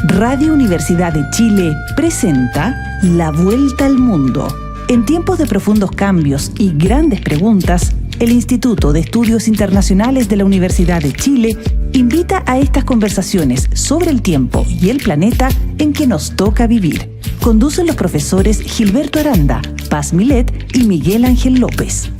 Radio Universidad de Chile presenta La Vuelta al Mundo. En tiempos de profundos cambios y grandes preguntas, el Instituto de Estudios Internacionales de la Universidad de Chile invita a estas conversaciones sobre el tiempo y el planeta en que nos toca vivir. Conducen los profesores Gilberto Aranda, Paz Milet y Miguel Ángel López.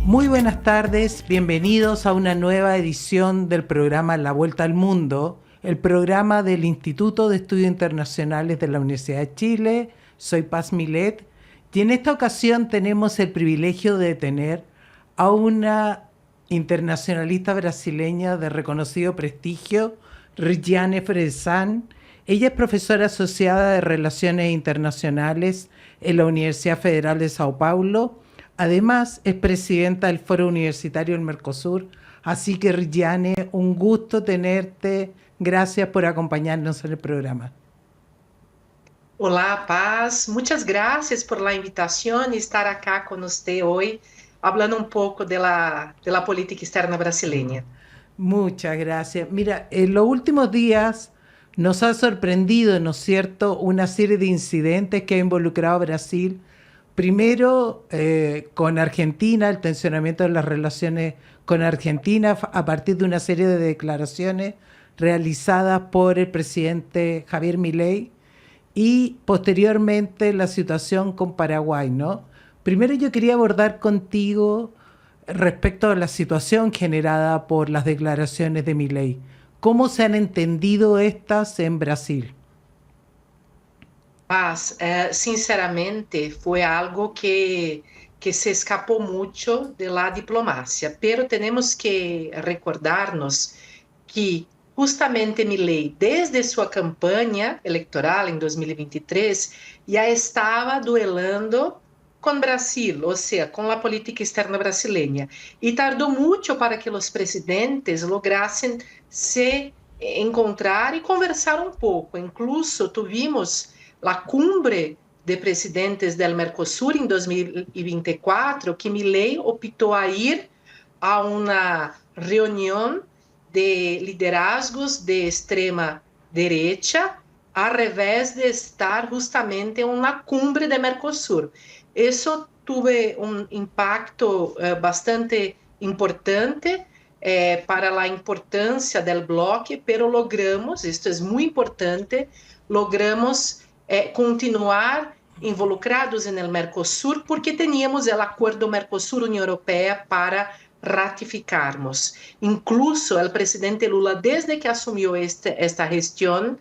Muy buenas tardes, bienvenidos a una nueva edición del programa La Vuelta al Mundo, el programa del Instituto de Estudios Internacionales de la Universidad de Chile. Soy Paz Milet y en esta ocasión tenemos el privilegio de tener a una internacionalista brasileña de reconocido prestigio, Regiane Fredessan. Ella es profesora asociada de Relaciones Internacionales en la Universidad Federal de Sao Paulo. Además, es presidenta del Foro Universitario del Mercosur. Así que, Regiane, un gusto tenerte. Gracias por acompañarnos en el programa. Olá, Paz. Muchas gracias por la invitación y estar acá con usted hoy, hablando un poco de la política externa brasileña. Muchas gracias. Mira, en los últimos días nos ha sorprendido, ¿no es cierto?, una serie de incidentes que ha involucrado a Brasil. Primero, con Argentina, el tensionamiento de las relaciones con Argentina a partir de una serie de declaraciones realizadas por el presidente Javier Milei, y posteriormente la situación con Paraguay, ¿no? Primero yo quería abordar contigo respecto a la situación generada por las declaraciones de Milei. ¿Cómo se han entendido estas en Brasil? Paz, sinceramente fue algo que se escapó mucho de la diplomacia, pero tenemos que recordarnos que justamente Milei, desde su campaña electoral en 2023, ya estaba duelando con Brasil, o sea, con la política externa brasileña, y tardó mucho para que los presidentes lograsen se encontrar y conversar un poco. Incluso tuvimos la cumbre de presidentes del Mercosur en 2024, que Milei optó a ir a una reunión de liderazgos de extrema derecha, a revés de estar justamente en una cumbre de Mercosur. Eso tuvo un impacto bastante importante para la importancia del bloque, pero logramos, esto es muy importante, logramos continuar involucrados en el Mercosur porque teníamos el acuerdo Mercosur-Unión Europea para ratificarmos. Incluso el presidente Lula, desde que asumió esta gestión,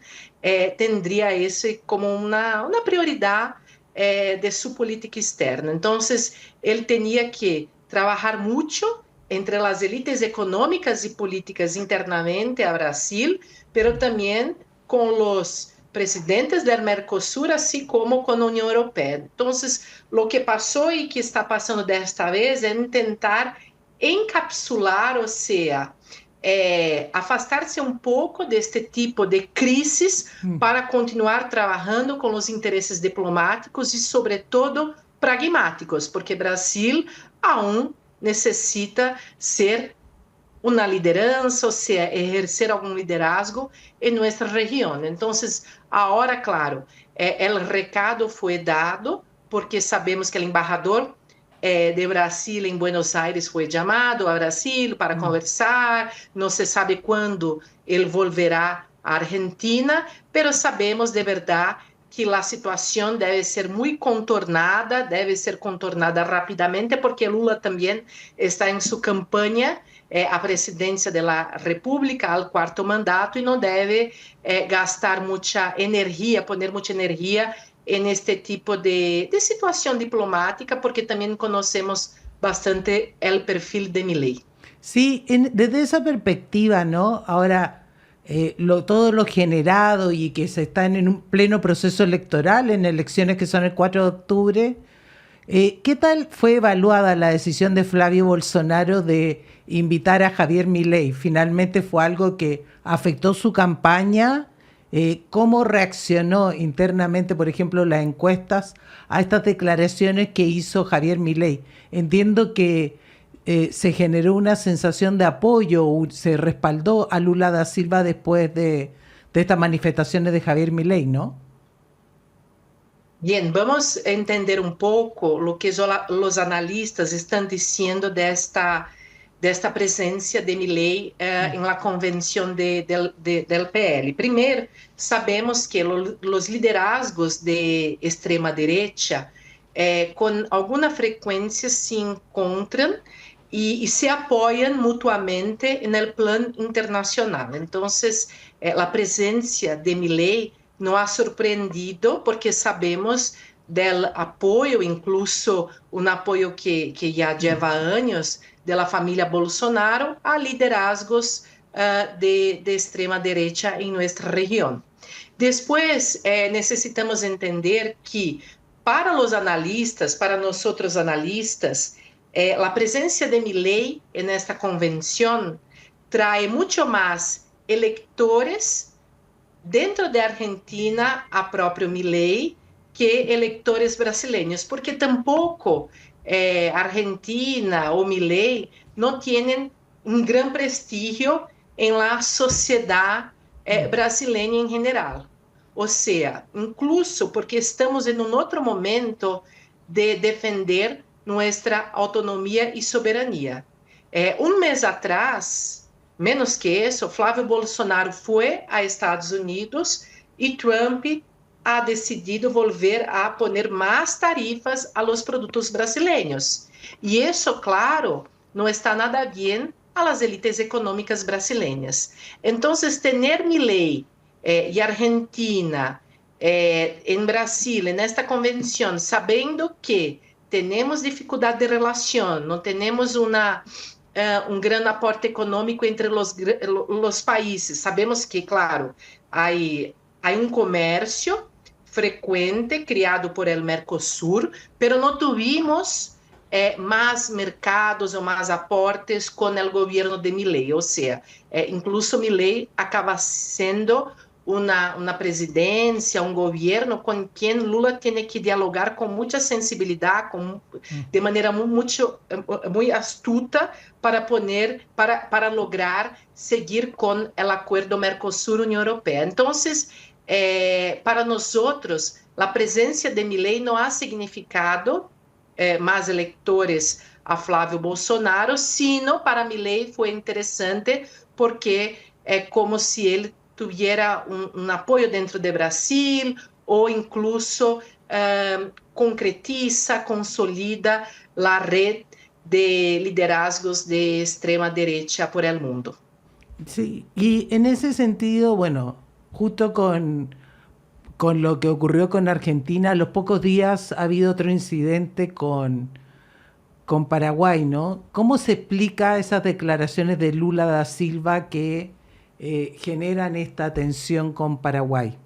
tendría ese como una prioridad de su política externa. Entonces, él tenía que trabajar mucho entre las élites económicas y políticas internamente a Brasil, pero también con los presidentes del Mercosur, así como con la Unión Europea. Entonces, lo que pasó y que está pasando desta vez es intentar encapsular, o sea, afastar-se um pouco deste tipo de crises para continuar trabalhando com os interesses diplomáticos e, sobretudo, pragmáticos, porque Brasil aún necessita ser uma liderança, ou seja, exercer algum liderazgo em nossa região. Então, agora, claro, o recado foi dado, porque sabemos que o embaixador de Brasil em Buenos Aires foi chamado a Brasil para conversar, não se sabe quando ele volverá à Argentina, pero sabemos de verdade que a situação deve ser muito contornada, deve ser contornada rapidamente, porque Lula também está em sua campanha a presidência da República, ao quarto mandato, e não deve gastar muita energia, poner muita energia en este tipo de situación diplomática, porque también conocemos bastante el perfil de Milei. Sí, desde esa perspectiva, ¿no? Ahora, todo lo generado y que se está en un pleno proceso electoral, en elecciones que son el 4 de octubre, ¿qué tal fue evaluada la decisión de Flavio Bolsonaro de invitar a Javier Milei? ¿Finalmente fue algo que afectó su campaña? ¿Cómo reaccionó internamente, por ejemplo, las encuestas a estas declaraciones que hizo Javier Milei? Entiendo que se generó una sensación de apoyo, se respaldó a Lula da Silva después de estas manifestaciones de Javier Milei, ¿no? Bien, vamos a entender un poco lo que los analistas están diciendo de esta presencia de Milei en la convención del PL. Primero, sabemos que los liderazgos de extrema derecha con alguna frecuencia se encontran y se apoyan mutuamente en el plan internacional. Entonces, la presencia de Milei nos ha sorprendido porque sabemos del apoyo, incluso un apoyo que ya lleva años de la familia Bolsonaro a liderazgos de extrema derecha en nuestra región. Después, necesitamos entender que para los analistas, para nosotros analistas, la presencia de Milei en esta convención trae mucho más electores dentro de Argentina a próprio Milei que eleitores brasileños, porque tampoco Argentina o Milei não têm um grande prestígio em la sociedade brasileña em geral. Ou seja, incluso porque estamos em um outro momento de defender nossa autonomia e soberania. Um mês atrás, menos que isso, Flávio Bolsonaro foi a Estados Unidos e Trump ha decidido volver a poner mais tarifas a los produtos brasileños. E isso, claro, não está nada bem a las élites econômicas brasileñas. Então, ter Milei e Argentina em Brasil, nesta convenção, sabendo que temos dificuldade de relação, não temos um grande aporte econômico entre os países. Sabemos que, claro, há um comércio frequente criado por el Mercosur, pero não tivemos mais mercados ou mais aportes com o governo de Milei. Ou seja, incluso Milei acaba sendo uma presidência, um governo com quem Lula tem que dialogar com muita sensibilidade, de maneira muito astuta para lograr seguir com o acordo Mercosur-União Europeia. Então, para nós, a presença de Milei não ha significado mais eleitores a Flávio Bolsonaro, sino para Milei foi interessante porque é como se ele tuviera un apoyo dentro de Brasil o incluso concretiza, consolida la red de liderazgos de extrema derecha por el mundo. Sí, y en ese sentido, bueno, justo con lo que ocurrió con Argentina, a los pocos días ha habido otro incidente con Paraguay, ¿no? ¿Cómo se explica esas declaraciones de Lula da Silva que generan esta tensión con Paraguay?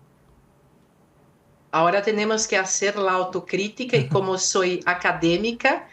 Ahora tenemos que hacer la autocrítica y como soy académica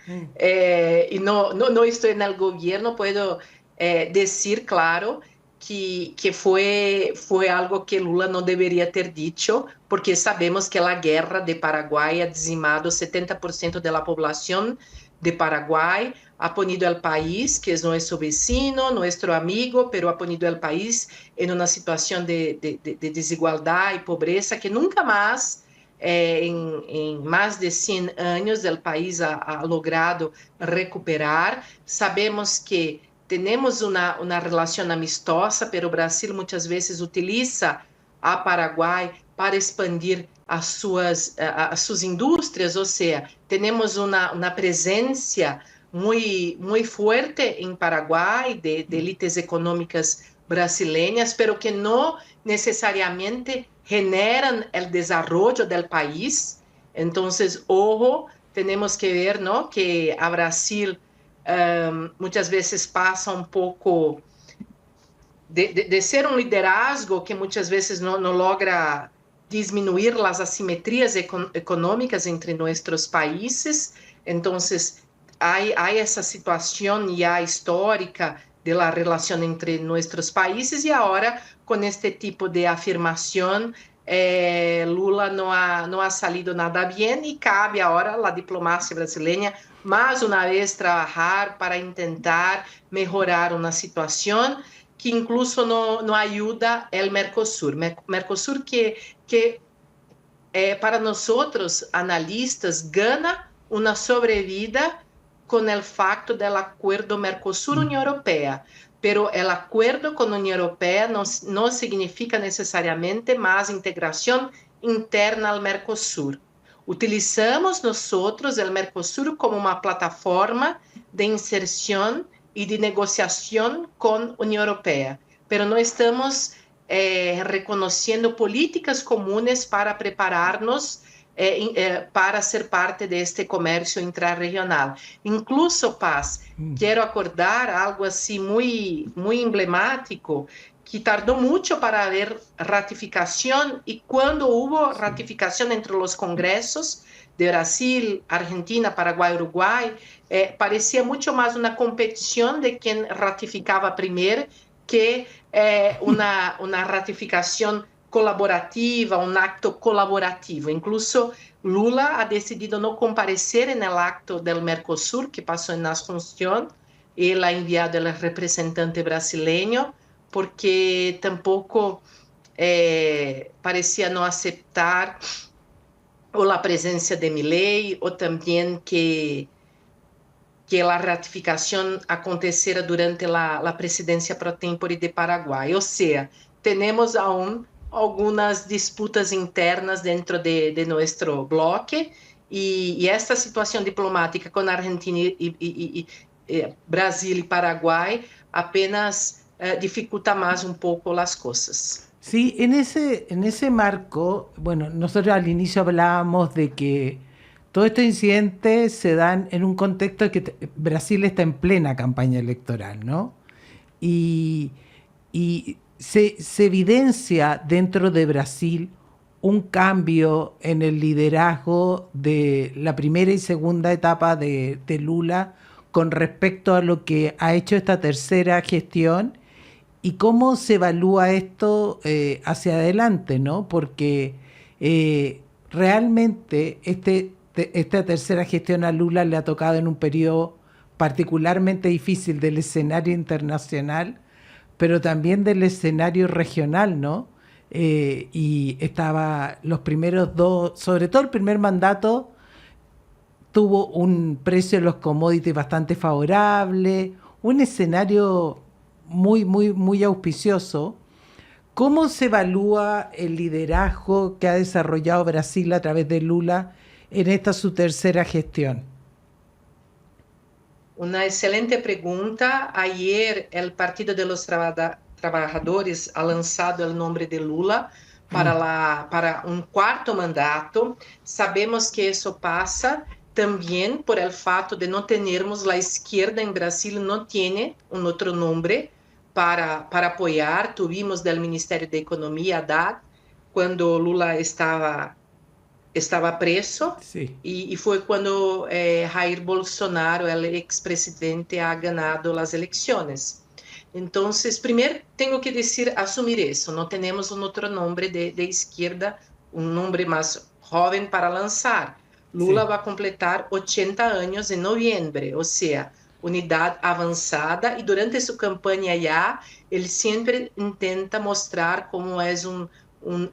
y no estoy en el gobierno, puedo decir, claro, que fue algo que Lula no debería ter dicho, porque sabemos que la guerra de Paraguay ha dizimado 70% de la población de Paraguay, ha ponido al país, que es nuestro vecino, nuestro amigo, pero ha ponido al país en una situación de desigualdad y pobreza que nunca más, en más de 100 años, el país ha logrado recuperar. Sabemos que tenemos una relación amistosa, pero Brasil muchas veces utiliza a Paraguay para expandir as suas indústrias, ou seja, temos uma presença muito forte em Paraguai de élites econômicas brasileiras, pero que não necessariamente generan o desenvolvimento do país. Então, ojo, temos que ver, ¿no?, que a Brasil muitas vezes passa um pouco de ser um liderazgo que muitas vezes não logra disminuir as assimetrias econômicas entre nossos países. Então, há essa situação já histórica da relação entre nossos países e agora, com este tipo de afirmação, Lula não ha salido nada bien y cabe ahora la diplomacia brasileña más una vez trabajar para intentar mejorar una situación que incluso no ayuda el Mercosur. Mercosur que para nosotros, analistas, gana una sobrevida con el facto del acuerdo Mercosur-Unión Europea. Pero el acuerdo con la Unión Europea no significa necesariamente más integración interna al Mercosur. Utilizamos nosotros el Mercosur como una plataforma de inserción y de negociación con la Unión Europea, pero no estamos reconociendo políticas comunes para prepararnos para ser parte de este comercio intrarregional. Incluso, Paz, quiero acordar algo así muy emblemático, que tardó mucho para haber ratificación, y cuando hubo ratificación entre los congresos de Brasil, Argentina, Paraguay, Uruguay, parecía mucho más una competición de quien ratificaba primero que una ratificación colaborativa, un acto colaborativo. Incluso Lula ha decidido no comparecer en el acto del Mercosur que pasó en Asunción. Él ha enviado al representante brasileño porque tampoco parecía no aceptar o la presencia de Milei o también que la ratificación aconteciera durante la presidencia pro tempore de Paraguay. O sea, tenemos aún algunas disputas internas dentro de nuestro bloque y esta situación diplomática con Argentina y Brasil y Paraguay apenas dificulta más un poco las cosas. Sí, en ese marco, bueno, nosotros al inicio hablábamos de que todos estos incidentes se dan en un contexto de que Brasil está en plena campaña electoral, ¿no? Y se evidencia dentro de Brasil un cambio en el liderazgo de la primera y segunda etapa de Lula con respecto a lo que ha hecho esta tercera gestión y cómo se evalúa esto hacia adelante, ¿no? Porque realmente esta tercera gestión a Lula le ha tocado en un periodo particularmente difícil del escenario internacional, pero también del escenario regional, ¿no? Y estaba los primeros dos, sobre todo el primer mandato, tuvo un precio de los commodities bastante favorable, un escenario muy auspicioso. ¿Cómo se evalúa el liderazgo que ha desarrollado Brasil a través de Lula en esta su tercera gestión? Una excelente pregunta. Ayer el Partido de los Trabajadores ha lanzado el nombre de Lula para un cuarto mandato. Sabemos que eso pasa también por el fato de no tenermos la izquierda en Brasil, no tiene un otro nombre para apoyar. Tuvimos del Ministerio de Economía, Haddad, cuando Lula estaba preso, sí. y fue cuando Jair Bolsonaro, el expresidente, ha ganado las elecciones. Entonces, primero tengo que asumir eso, no tenemos un otro nombre de izquierda, un nombre más joven para lanzar. Lula va a completar 80 años en noviembre, o sea, unidad avanzada, y durante su campaña ya, él siempre intenta mostrar cómo es un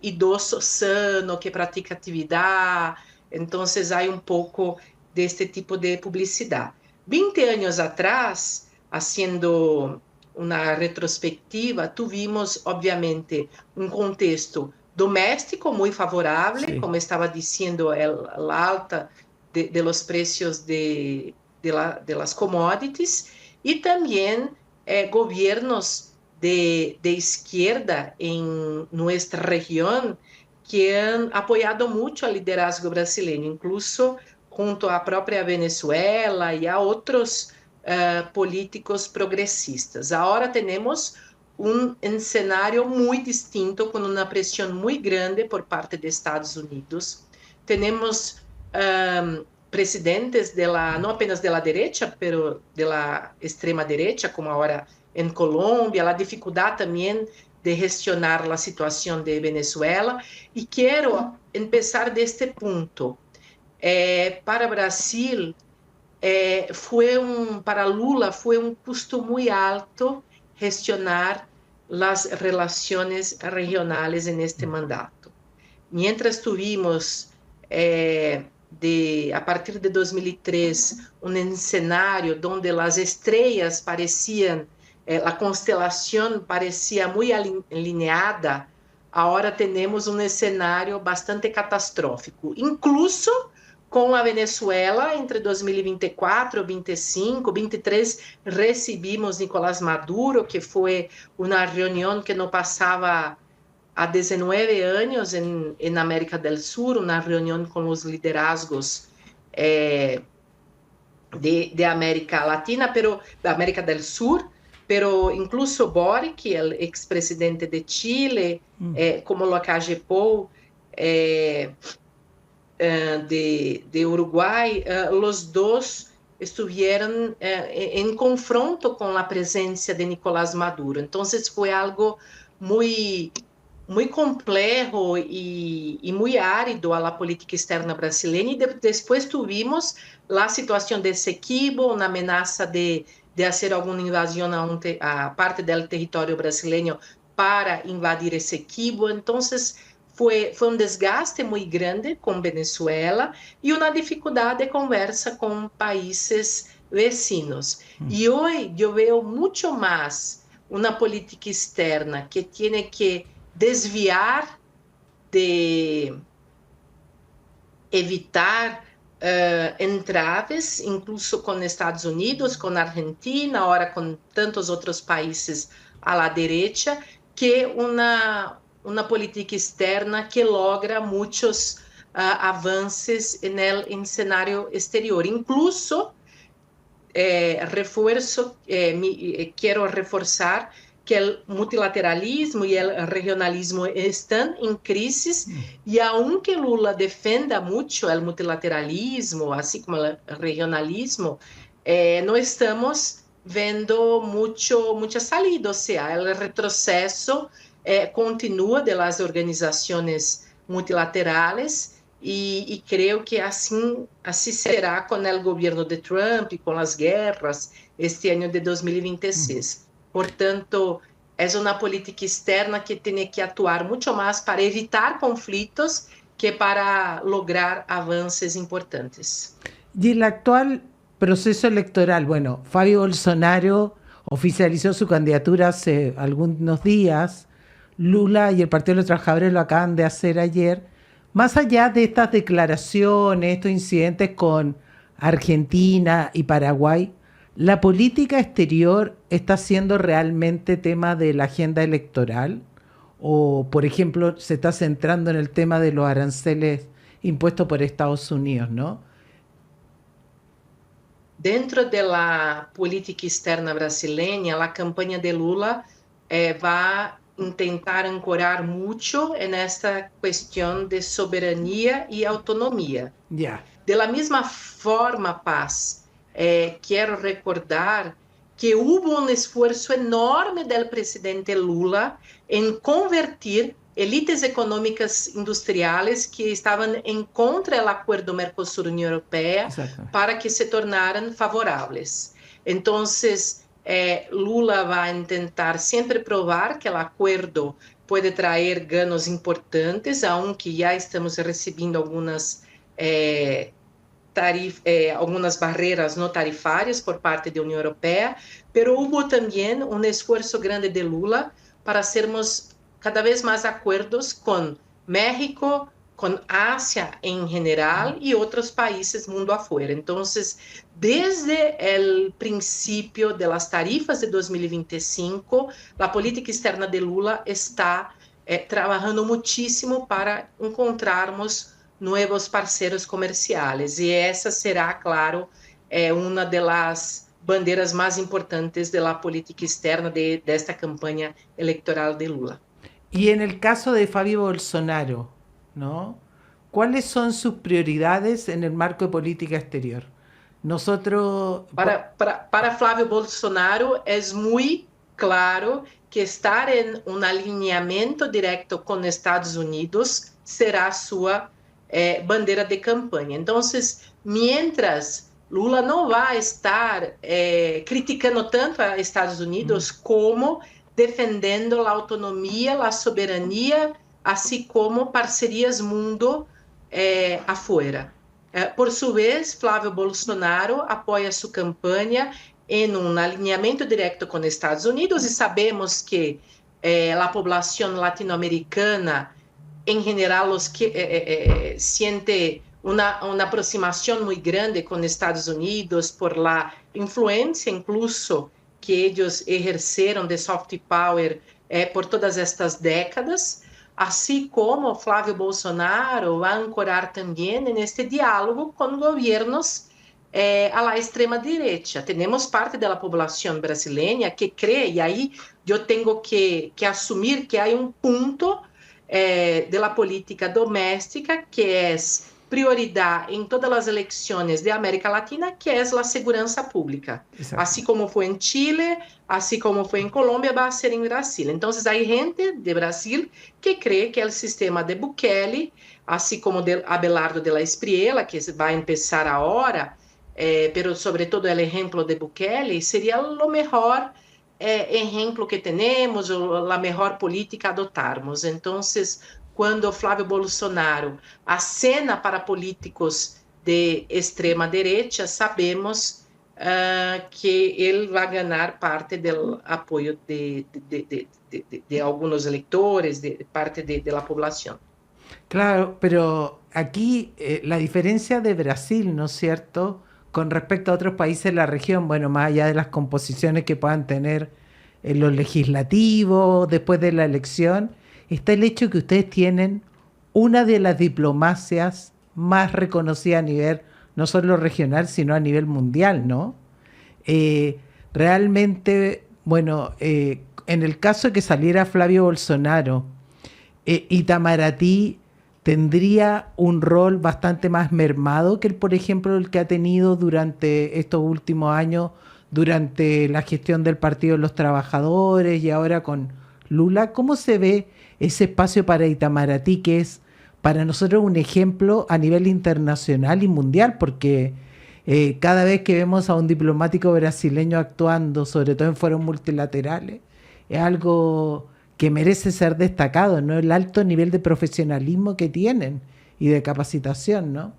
idoso sano que practica actividad. Entonces hay un poco de este tipo de publicidad. 20 años atrás, haciendo una retrospectiva, tuvimos obviamente un contexto doméstico muy favorable, sí, como estaba diciendo, la alta de los precios de las commodities, y también gobiernos de izquierda en nuestra región que han apoyado mucho al liderazgo brasileño, incluso junto a propia Venezuela y a otros políticos progresistas. Ahora tenemos un escenario muy distinto, con una presión muy grande por parte de Estados Unidos. Tenemos presidentes no apenas de la derecha, pero de la extrema derecha, como ahora en Colombia, la dificultad también de gestionar la situación de Venezuela. Y quiero empezar de este punto. Para Brasil, para Lula fue un costo muy alto gestionar las relaciones regionales en este mandato. Mientras tuvimos, a partir de 2003, un escenario donde las estrellas parecían, la constelación parecía muy alineada, ahora tenemos un escenario bastante catastrófico, incluso com a Venezuela entre 2024, 25, 23, recebimos Nicolás Maduro, que foi uma reunião que não passava há 19 anos em América do Sul, uma reunião com os liderazgos de América Latina, da América do Sul, pero incluso Boric, o ex-presidente de Chile, como Lacage Pou, de Uruguay, los dos estuvieron en confronto con la presencia de Nicolás Maduro. Entonces fue algo muy, muy complejo y muy árido a la política externa brasileña. Y después tuvimos la situación de Essequibo, una amenaza de hacer alguna invasión a parte del territorio brasileño para invadir Essequibo. Entonces foi um desgaste muito grande com Venezuela e uma dificuldade de conversa com países vecinos. E hoje eu vejo muito mais uma política externa que tem que desviar de evitar entraves, incluso com Estados Unidos, com Argentina, agora com tantos outros países à la derecha, que uma política externa que logra muitos avanços no cenário exterior. Incluso, quero reforçar que o multilateralismo e o regionalismo estão em crise, e aunque Lula defenda muito o multilateralismo, assim como o regionalismo, não estamos vendo muita salida, ou seja, o retrocesso continua de las organizaciones multilaterales y creo que así será con el gobierno de Trump y con las guerras este año de 2026. Por tanto, es una política externa que tiene que actuar mucho más para evitar conflictos que para lograr avances importantes. Y el actual proceso electoral, bueno, Fabio Bolsonaro oficializó su candidatura hace algunos días. Lula y el Partido de los Trabajadores lo acaban de hacer ayer. Más allá de estas declaraciones, estos incidentes con Argentina y Paraguay, ¿la política exterior está siendo realmente tema de la agenda electoral? O, por ejemplo, se está centrando en el tema de los aranceles impuestos por Estados Unidos, ¿no? Dentro de la política externa brasileña, la campaña de Lula va intentar ancorar mucho en esta cuestión de soberanía y autonomía. Yeah. De la misma forma, Paz, quiero recordar que hubo un esfuerzo enorme del presidente Lula en convertir élites económicas industriales que estaban en contra del acuerdo Mercosur-Unión Europea para que se tornaran favorables. Entonces, Lula va a intentar siempre probar que el acuerdo puede traer ganos importantes, aunque ya estamos recibiendo algunas barreras no tarifárias por parte da União Europeia, pero hubo também um esforço grande de Lula para sermos cada vez mais acordos com México, com Ásia em geral e outros países mundo afuera. Então, desde o princípio das tarifas de 2025, a política externa de Lula está trabalhando muitíssimo para encontrarmos novos parceiros comerciais. E essa será, claro, uma das bandeiras mais importantes da política externa desta campanha eleitoral de Lula. E no caso de Fabio Bolsonaro, ¿no? ¿Cuáles son sus prioridades en el marco de política exterior? Nosotros... Para Flávio Bolsonaro é muito claro que estar em um alinhamento direto com Estados Unidos será sua bandeira de campanha. Então, mientras Lula não vai estar criticando tanto a Estados Unidos como defendendo a autonomia, a soberania, assim como parcerias mundo afuera. Por sua vez, Flávio Bolsonaro apoia sua campanha em um alinhamento direto com os Estados Unidos, e sabemos que a população latino-americana, em geral, siente uma aproximação muito grande com os Estados Unidos por la influência, incluso, que eles exerceram de soft power por todas estas décadas, assim como Flávio Bolsonaro vai ancorar também neste diálogo com governos a la extrema direita. Temos parte da população brasileira que crê, e aí eu tenho que assumir que há um ponto da política doméstica que é prioridade em todas as eleições de América Latina, que é a segurança pública. Exato. Assim como foi em Chile, assim como foi em Colômbia, vai ser em Brasil. Então, há gente de Brasil que crê que o sistema de Bukele, assim como de Abelardo de la Espriella, que vai começar agora, pero sobretudo o exemplo de Bukele, seria o melhor exemplo que temos, ou a melhor política a adotarmos. Então, quando Flávio Bolsonaro acena para políticos de extrema direita, sabemos que ele vai ganhar parte do apoio de alguns eleitores, de parte da população. Claro, pero aquí la diferencia de Brasil, ¿no es cierto?, con respecto a otros países de la región, bueno, más allá de las composiciones que puedan tener en los legislativos después de la elección, está el hecho que ustedes tienen una de las diplomacias más reconocidas a nivel no solo regional, sino a nivel mundial, ¿no? Realmente, bueno, en el caso de que saliera Flavio Bolsonaro, Itamaraty tendría un rol bastante más mermado que, por ejemplo, el que ha tenido durante estos últimos años, durante la gestión del Partido de los Trabajadores y ahora con Lula. ¿Cómo se ve ese espacio para Itamaraty, que es para nosotros un ejemplo a nivel internacional y mundial? Porque cada vez que vemos a un diplomático brasileño actuando, sobre todo en foros multilaterales, es algo que merece ser destacado, ¿no? El alto nivel de profesionalismo que tienen y de capacitación, ¿no?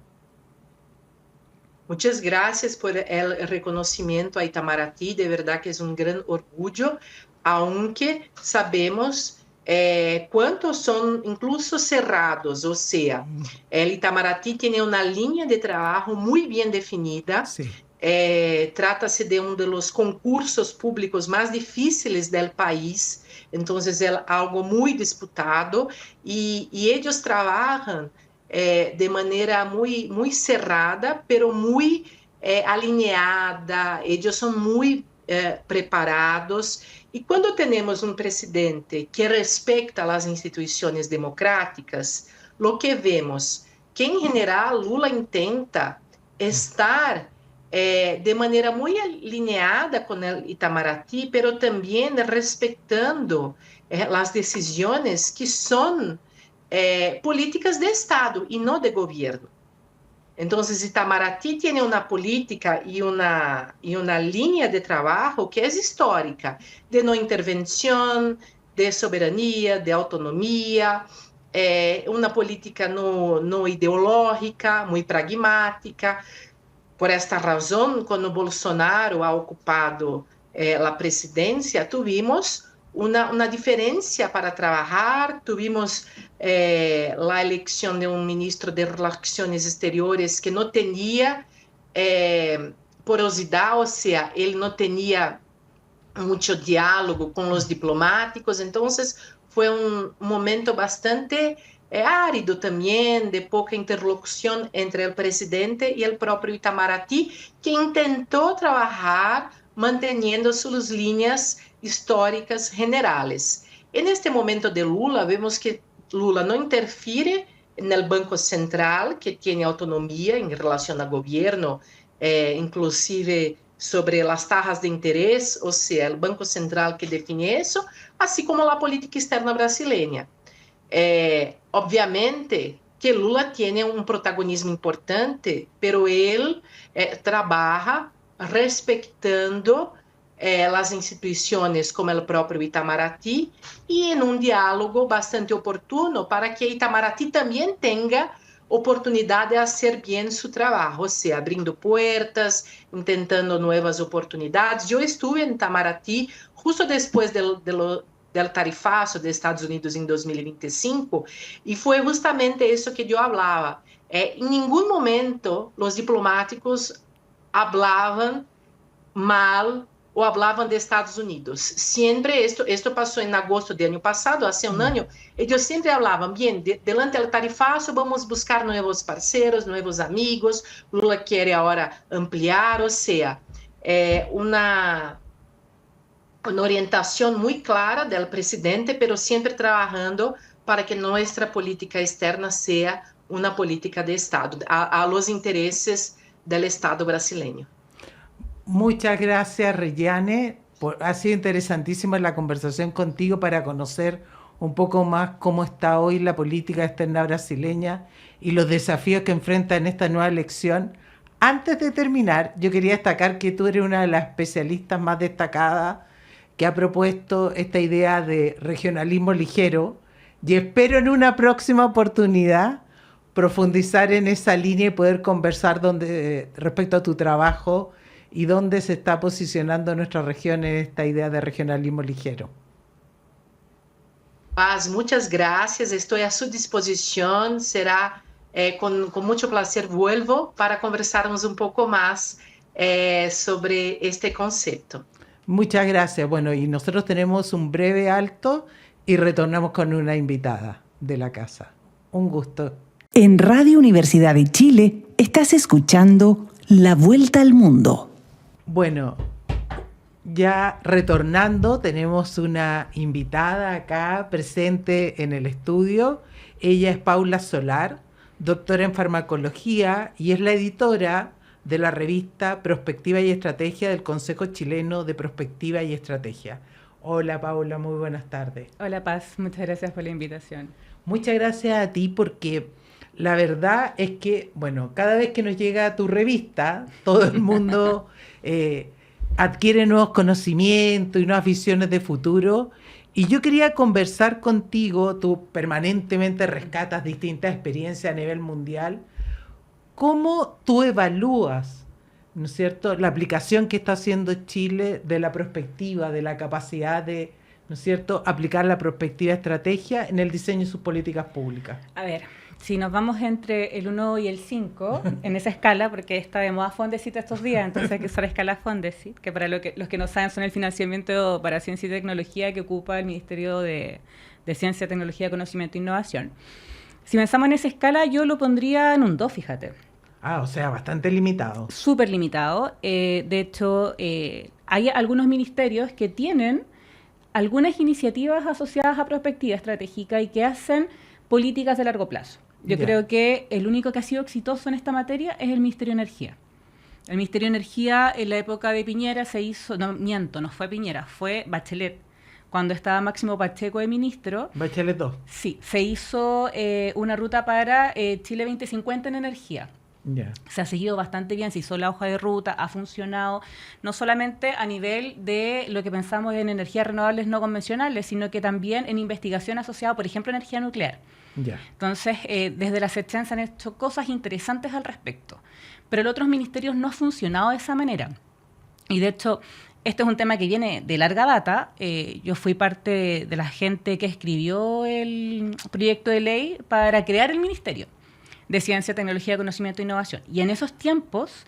Muchas gracias por el reconocimiento a Itamaraty, de verdad que es un gran orgullo, aunque sabemos cuántos son incluso cerrados, o sea, el Itamaraty tiene una línea de trabajo muy bien definida. Sí. Trata-se de um dos concursos públicos mais difíceis do país, então é algo muito disputado e eles trabalham de maneira muito cerrada, pero muito alinhada, eles são muito preparados, e quando temos um presidente que respeita as instituições democráticas, o que vemos, que em geral Lula intenta estar de maneira muito alinhada com o Itamaraty, pero também respeitando as decisões que são políticas de Estado e não de governo. Então, Itamaraty tem uma política e uma linha de trabalho que é histórica, de não intervenção, de soberania, de autonomia, uma política não ideológica, muito pragmática. Por esta razão, quando Bolsonaro ha ocupado a presidência, tivemos uma diferença para trabalhar, tivemos a eleição de um ministro de Relações Exteriores que não tinha porosidade, ou seja, ele não tinha muito diálogo com os diplomáticos, então foi um momento bastante árido também, de pouca interlocução entre o presidente e o próprio Itamaraty, que tentou trabalhar mantendo suas linhas históricas generais. E neste momento de Lula, vemos que Lula não interfere no Banco Central, que tem autonomia em relação ao governo, inclusive sobre las tasas de interés, o sea, el Banco Central que define eso, así como la política externa brasileña. Obviamente que Lula tiene un protagonismo importante, pero él trabaja respetando las instituciones como el propio Itamaraty y en un diálogo bastante oportuno para que Itamaraty también tenga oportunidad de hacer bien su trabajo, o sea, abriendo puertas, intentando nuevas oportunidades. Yo estuve en Itamaraty justo después del tarifazo de Estados Unidos en 2025 y fue justamente eso que yo hablaba. En ningún momento los diplomáticos hablaban mal o hablaban de Estados Unidos. Siempre, esto pasó en agosto del año pasado, hace un año, ellos siempre hablaban, bien, delante del tarifazo vamos a buscar nuevos parceros, nuevos amigos, Lula quiere ahora ampliar, o sea, una orientación muy clara del presidente, pero siempre trabajando para que nuestra política externa sea una política de Estado, a los intereses del Estado brasileño. Muchas gracias, Reyane. Ha sido interesantísima la conversación contigo para conocer un poco más cómo está hoy la política externa brasileña y los desafíos que enfrenta en esta nueva elección. Antes de terminar, yo quería destacar que tú eres una de las especialistas más destacadas que ha propuesto esta idea de regionalismo ligero y espero en una próxima oportunidad profundizar en esa línea y poder conversar respecto a tu trabajo y dónde se está posicionando nuestra región en esta idea de regionalismo ligero. Paz, muchas gracias, estoy a su disposición, será con mucho placer vuelvo para conversarnos un poco más sobre este concepto. Muchas gracias. Bueno, y nosotros tenemos un breve alto y retornamos con una invitada de la casa. Un gusto. En Radio Universidad de Chile estás escuchando La Vuelta al Mundo. Bueno, ya retornando, tenemos una invitada acá presente en el estudio. Ella es Paula Solar, doctora en farmacología y es la editora de la revista Prospectiva y Estrategia del Consejo Chileno de Prospectiva y Estrategia. Hola Paula, muy buenas tardes. Hola Paz, muchas gracias por la invitación. Muchas gracias a ti porque la verdad es que, bueno, cada vez que nos llega tu revista, todo el mundo adquiere nuevos conocimientos y nuevas visiones de futuro. Y yo quería conversar contigo, tú permanentemente rescatas distintas experiencias a nivel mundial. ¿Cómo tú evalúas, ¿no es cierto?, la aplicación que está haciendo Chile de la prospectiva, de la capacidad de, ¿no es cierto?, aplicar la prospectiva estrategia en el diseño de sus políticas públicas? A ver, si nos vamos entre el 1 y el 5, en esa escala, porque está de moda Fondesit estos días, entonces hay que usar escala Fondesit, que para los que no saben son el financiamiento para ciencia y tecnología que ocupa el Ministerio de Ciencia, Tecnología, Conocimiento e Innovación. Si pensamos en esa escala, yo lo pondría en un 2, fíjate. Ah, o sea, bastante limitado. Súper limitado. De hecho, hay algunos ministerios que tienen algunas iniciativas asociadas a prospectiva estratégica y que hacen políticas de largo plazo. Yo creo que el único que ha sido exitoso en esta materia es el Ministerio de Energía. El Ministerio de Energía en la época de Piñera se hizo, no fue Piñera, fue Bachelet. Cuando estaba Máximo Pacheco de ministro. Bachelet 2. Sí, se hizo una ruta para Chile 2050 en energía. Yeah. Se ha seguido bastante bien, se hizo la hoja de ruta, ha funcionado, no solamente a nivel de lo que pensamos en energías renovables no convencionales, sino que también en investigación asociada, por ejemplo, a energía nuclear. Yeah. Entonces, desde la CETCHEN se han hecho cosas interesantes al respecto, pero en otros ministerios no ha funcionado de esa manera. Y de hecho, este es un tema que viene de larga data. Yo fui parte de la gente que escribió el proyecto de ley para crear el Ministerio de Ciencia, Tecnología, Conocimiento e Innovación. Y en esos tiempos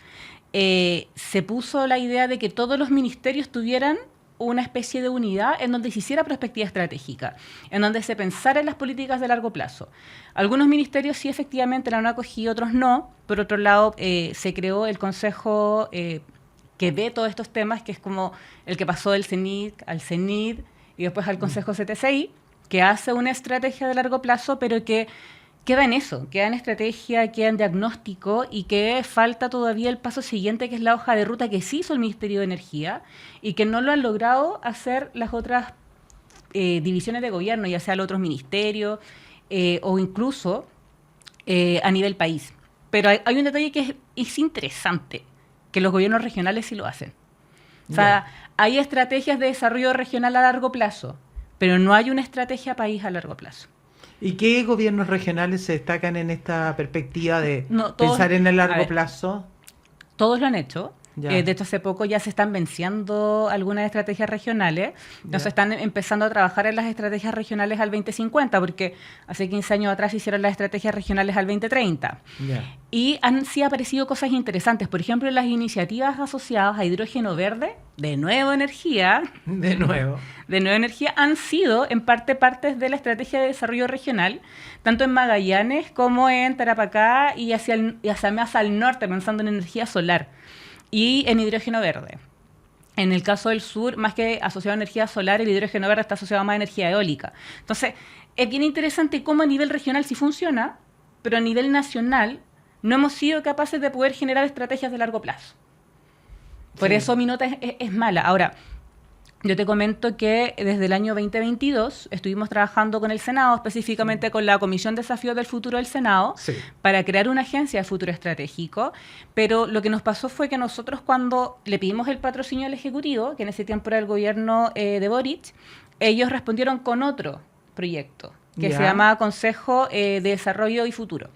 se puso la idea de que todos los ministerios tuvieran una especie de unidad en donde se hiciera prospectiva estratégica, en donde se pensara en las políticas de largo plazo. Algunos ministerios sí efectivamente la han acogido, otros no. Por otro lado, se creó el Consejo que ve todos estos temas, que es como el que pasó del CENID al CENID y después al Consejo CTCI, que hace una estrategia de largo plazo, pero que queda en eso, queda en estrategia, queda en diagnóstico y que falta todavía el paso siguiente, que es la hoja de ruta que sí hizo el Ministerio de Energía y que no lo han logrado hacer las otras divisiones de gobierno, ya sea los otros ministerios o incluso a nivel país. Pero hay un detalle que es interesante, que los gobiernos regionales sí lo hacen. O sea, hay estrategias de desarrollo regional a largo plazo, pero no hay una estrategia país a largo plazo. ¿Y qué gobiernos regionales se destacan en esta perspectiva de pensar en el largo plazo? Todos lo han hecho. De hecho, hace poco ya se están venciendo algunas estrategias regionales. Entonces están empezando a trabajar en las estrategias regionales al 2050, porque hace 15 años atrás hicieron las estrategias regionales al 2030. Y han sí aparecido cosas interesantes. Por ejemplo, las iniciativas asociadas a hidrógeno verde, de nueva energía. De nueva energía, han sido en partes de la estrategia de desarrollo regional, tanto en Magallanes como en Tarapacá y hacia más al norte, pensando en energía solar y en hidrógeno verde. En el caso del sur, más que asociado a energía solar, el hidrógeno verde está asociado más a energía eólica. Entonces, es bien interesante cómo a nivel regional sí funciona, pero a nivel nacional no hemos sido capaces de poder generar estrategias de largo plazo. Por eso mi nota es mala. Ahora, yo te comento que desde el año 2022 estuvimos trabajando con el Senado, específicamente con la Comisión Desafíos del Futuro del Senado, para crear una agencia de futuro estratégico, pero lo que nos pasó fue que nosotros cuando le pedimos el patrocinio al Ejecutivo, que en ese tiempo era el gobierno de Boric, ellos respondieron con otro proyecto, que se llamaba Consejo de Desarrollo y Futuro.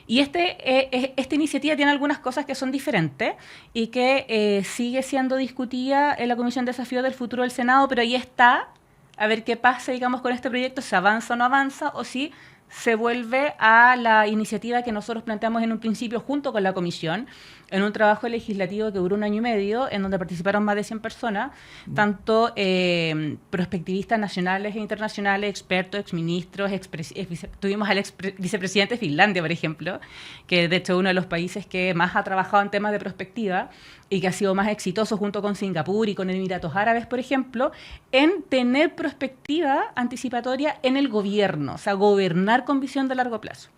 Y esta iniciativa tiene algunas cosas que son diferentes y que sigue siendo discutida en la Comisión de Desafíos del Futuro del Senado, pero ahí está, a ver qué pasa, digamos, con este proyecto, si avanza o no avanza, o si se vuelve a la iniciativa que nosotros planteamos en un principio junto con la Comisión, en un trabajo legislativo que duró 1 año y medio, en donde participaron más de 100 personas, tanto prospectivistas nacionales e internacionales, expertos, exministros, tuvimos al vicepresidente de Finlandia, por ejemplo, que de hecho es uno de los países que más ha trabajado en temas de prospectiva y que ha sido más exitoso junto con Singapur y con Emiratos Árabes, por ejemplo, en tener prospectiva anticipatoria en el gobierno, o sea, gobernar con visión de largo plazo.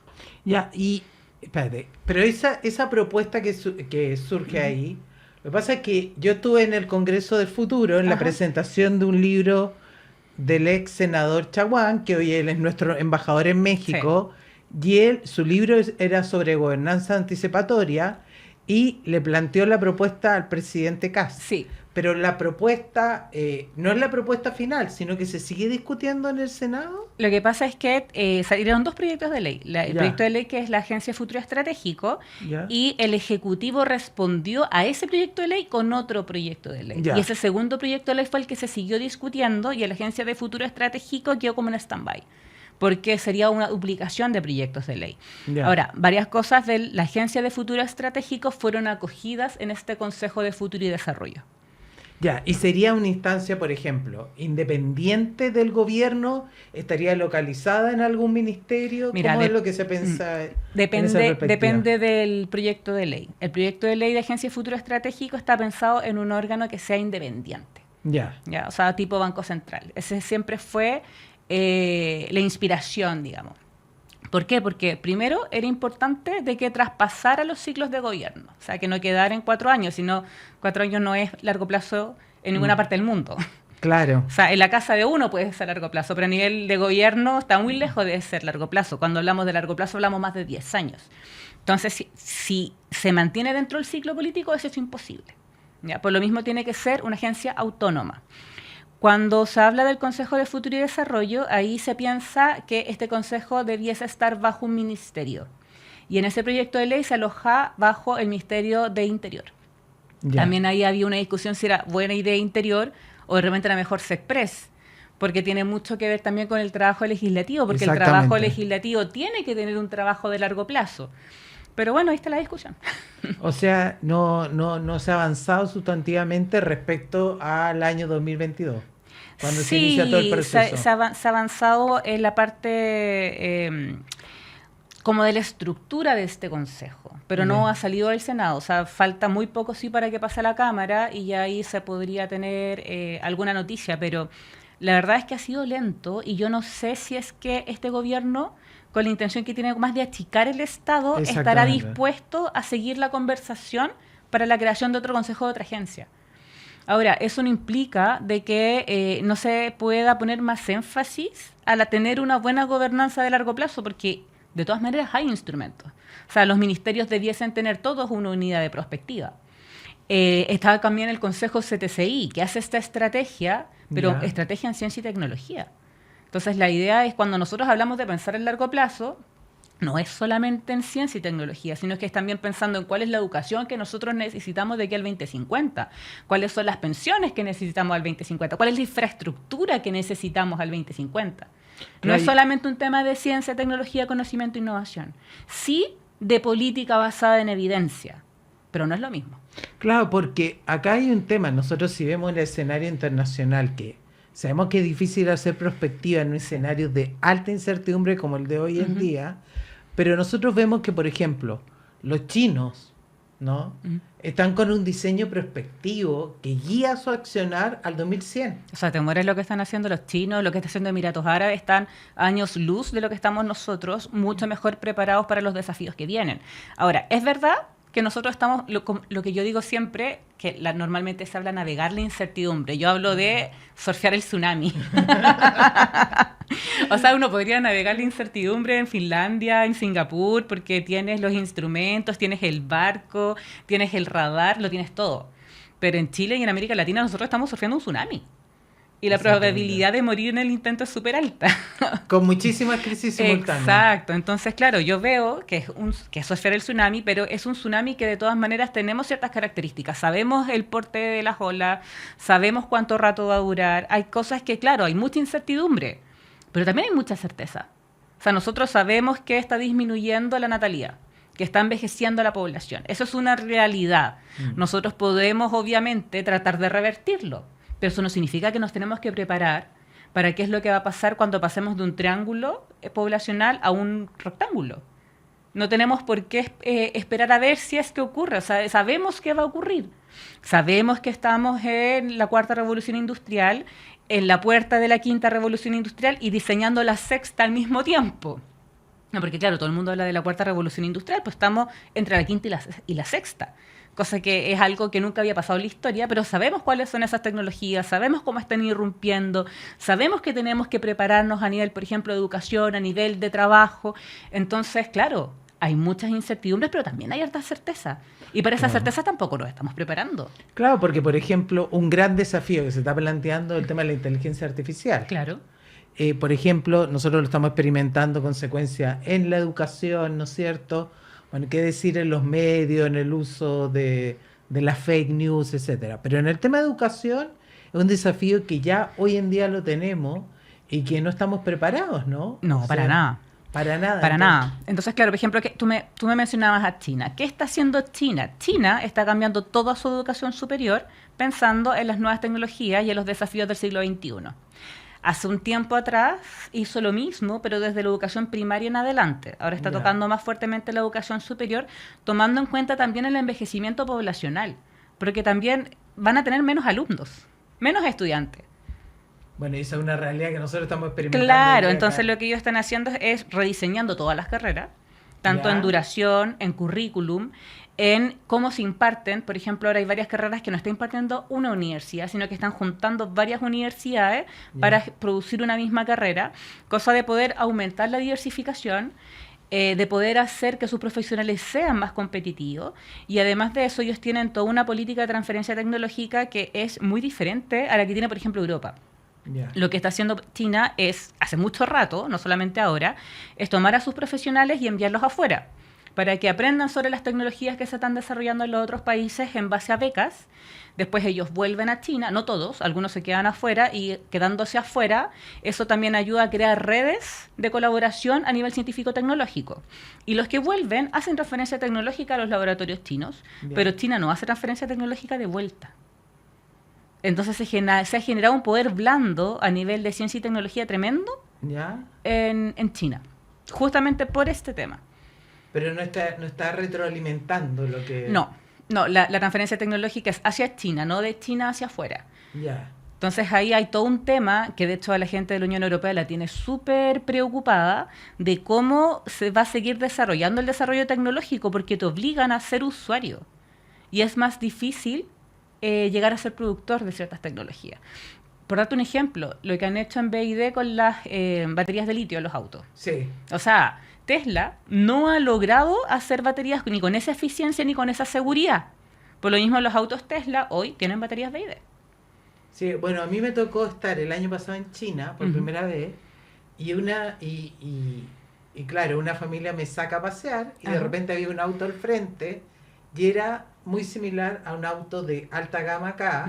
Y espérate, pero esa propuesta que surge ahí, lo que pasa es que yo estuve en el Congreso del Futuro, en la presentación de un libro del ex senador Chaguán, que hoy él es nuestro embajador en México, y su libro era sobre gobernanza anticipatoria, y le planteó la propuesta al presidente Kast. Pero la propuesta no es la propuesta final, sino que se sigue discutiendo en el Senado. Lo que pasa es que salieron 2 proyectos de ley. El proyecto de ley que es la Agencia de Futuro Estratégico y el Ejecutivo respondió a ese proyecto de ley con otro proyecto de ley. Y ese segundo proyecto de ley fue el que se siguió discutiendo y la Agencia de Futuro Estratégico quedó como en stand-by, porque sería una duplicación de proyectos de ley. Ahora, varias cosas de la Agencia de Futuro Estratégico fueron acogidas en este Consejo de Futuro y Desarrollo. Y sería una instancia, por ejemplo, independiente del gobierno, estaría localizada en algún ministerio. ¿Cómo es lo que se piensa? Depende del proyecto de ley. El proyecto de ley de Agencia de Futuro Estratégico está pensado en un órgano que sea independiente. O sea, tipo Banco Central. Ese siempre fue la inspiración, digamos. ¿Por qué? Porque primero era importante de que traspasara los ciclos de gobierno, o sea, que no quedara en 4 años, sino 4 años no es largo plazo en ninguna parte del mundo. Claro. O sea, en la casa de uno puede ser largo plazo, pero a nivel de gobierno está muy lejos de ser largo plazo. Cuando hablamos de largo plazo hablamos más de 10 años. Entonces, si se mantiene dentro del ciclo político, eso es imposible. Por lo mismo tiene que ser una agencia autónoma. Cuando se habla del Consejo de Futuro y Desarrollo, ahí se piensa que este consejo debiese estar bajo un ministerio. Y en ese proyecto de ley se aloja bajo el Ministerio de Interior. También ahí había una discusión si era buena idea Interior o de repente era mejor SECPRES, porque tiene mucho que ver también con el trabajo legislativo, porque el trabajo legislativo tiene que tener un trabajo de largo plazo. Pero bueno, ahí está la discusión. O sea, no se ha avanzado sustantivamente respecto al año 2022, cuando se inicia todo el proceso. Se ha avanzado en la parte como de la estructura de este consejo, pero no ha salido del Senado. O sea, falta muy poco para que pase a la Cámara y ya ahí se podría tener alguna noticia, pero la verdad es que ha sido lento y yo no sé si es que este gobierno con la intención que tiene más de achicar el Estado, estará dispuesto a seguir la conversación para la creación de otro consejo de otra agencia. Ahora, eso no implica de que no se pueda poner más énfasis a tener una buena gobernanza de largo plazo, porque de todas maneras hay instrumentos. O sea, los ministerios debiesen tener todos una unidad de prospectiva. Está también el Consejo CTCI, que hace esta estrategia, pero estrategia en ciencia y tecnología. Entonces, la idea es, cuando nosotros hablamos de pensar en largo plazo, no es solamente en ciencia y tecnología, sino que es también pensando en cuál es la educación que nosotros necesitamos de aquí al 2050, cuáles son las pensiones que necesitamos al 2050, cuál es la infraestructura que necesitamos al 2050. No es solamente un tema de ciencia, tecnología, conocimiento e innovación. Sí de política basada en evidencia, pero no es lo mismo. Claro, porque acá hay un tema. Nosotros, si vemos el escenario internacional, que sabemos que es difícil hacer prospectiva en un escenario de alta incertidumbre como el de hoy en día, pero nosotros vemos que, por ejemplo, los chinos, ¿no? Están con un diseño prospectivo que guía su accionar al 2100. O sea, te mueres lo que están haciendo los chinos, lo que está haciendo Emiratos Árabes, están años luz de lo que estamos nosotros, mucho mejor preparados para los desafíos que vienen. Ahora, es verdad que nosotros estamos, lo que yo digo siempre, que normalmente se habla de navegar la incertidumbre. Yo hablo de surfear el tsunami. O sea, uno podría navegar la incertidumbre en Finlandia, en Singapur, porque tienes los instrumentos, tienes el barco, tienes el radar, lo tienes todo. Pero en Chile y en América Latina nosotros estamos surfeando un tsunami. Y la probabilidad de morir en el intento es súper alta. Con muchísimas crisis simultáneas. Exacto. Entonces, claro, yo veo que es surfear el tsunami, pero es un tsunami que de todas maneras tenemos ciertas características. Sabemos el porte de las olas, sabemos cuánto rato va a durar. Hay cosas que, claro, hay mucha incertidumbre, pero también hay mucha certeza. O sea, nosotros sabemos que está disminuyendo la natalidad, que está envejeciendo la población. Eso es una realidad. Nosotros podemos, obviamente, tratar de revertirlo, pero eso no significa que nos tenemos que preparar para qué es lo que va a pasar cuando pasemos de un triángulo poblacional a un rectángulo. No tenemos por qué esperar a ver si es que ocurre. O sea, sabemos qué va a ocurrir. Sabemos que estamos en la cuarta revolución industrial, en la puerta de la quinta revolución industrial y diseñando la sexta al mismo tiempo. No, porque claro, todo el mundo habla de la cuarta revolución industrial, pues estamos entre la quinta y la sexta. Cosa que es algo que nunca había pasado en la historia, pero sabemos cuáles son esas tecnologías, sabemos cómo están irrumpiendo, sabemos que tenemos que prepararnos a nivel, por ejemplo, de educación, a nivel de trabajo. Entonces, claro, hay muchas incertidumbres, pero también hay harta certeza. Y para esa certeza tampoco nos estamos preparando. Claro, porque, por ejemplo, un gran desafío que se está planteando es el tema de la inteligencia artificial. Claro. Por ejemplo, nosotros lo estamos experimentando con secuencia en la educación, ¿no es cierto? Bueno, qué decir en los medios, en el uso de las fake news, etcétera. Pero en el tema de educación es un desafío que ya hoy en día lo tenemos y que no estamos preparados, ¿no? No, para nada. Para nada. Para nada. Entonces, claro, por ejemplo, que tú me mencionabas a China. ¿Qué está haciendo China? China está cambiando toda su educación superior pensando en las nuevas tecnologías y en los desafíos del siglo XXI. Hace un tiempo atrás hizo lo mismo, pero desde la educación primaria en adelante. Ahora está tocando más fuertemente la educación superior, tomando en cuenta también el envejecimiento poblacional, porque también van a tener menos alumnos, menos estudiantes. Bueno, esa es una realidad que nosotros estamos experimentando. Claro, entonces lo que ellos están haciendo es rediseñando todas las carreras, tanto en duración, en currículum, en cómo se imparten. Por ejemplo, ahora hay varias carreras que no está impartiendo una universidad, sino que están juntando varias universidades para producir una misma carrera, cosa de poder aumentar la diversificación, de poder hacer que sus profesionales sean más competitivos, y además de eso ellos tienen toda una política de transferencia tecnológica que es muy diferente a la que tiene, por ejemplo, Europa. Lo que está haciendo China es, hace mucho rato, no solamente ahora, es tomar a sus profesionales y enviarlos afuera, para que aprendan sobre las tecnologías que se están desarrollando en los otros países en base a becas. Después ellos vuelven a China, no todos, algunos se quedan afuera, y quedándose afuera, eso también ayuda a crear redes de colaboración a nivel científico-tecnológico. Y los que vuelven hacen transferencia tecnológica a los laboratorios chinos, pero China no hace transferencia tecnológica de vuelta. Entonces se ha generado un poder blando a nivel de ciencia y tecnología tremendo en China, justamente por este tema. Pero no está retroalimentando lo que... No, la transferencia tecnológica es hacia China, no de China hacia afuera. Entonces ahí hay todo un tema que de hecho a la gente de la Unión Europea la tiene súper preocupada de cómo se va a seguir desarrollando el desarrollo tecnológico, porque te obligan a ser usuario y es más difícil llegar a ser productor de ciertas tecnologías. Por darte un ejemplo, lo que han hecho en BYD con las baterías de litio en los autos. Sí. O sea, Tesla no ha logrado hacer baterías ni con esa eficiencia ni con esa seguridad. Por lo mismo los autos Tesla hoy tienen baterías BYD. Sí, bueno, a mí me tocó estar el año pasado en China por primera vez y claro, una familia me saca a pasear y de repente había un auto al frente y era muy similar a un auto de alta gama acá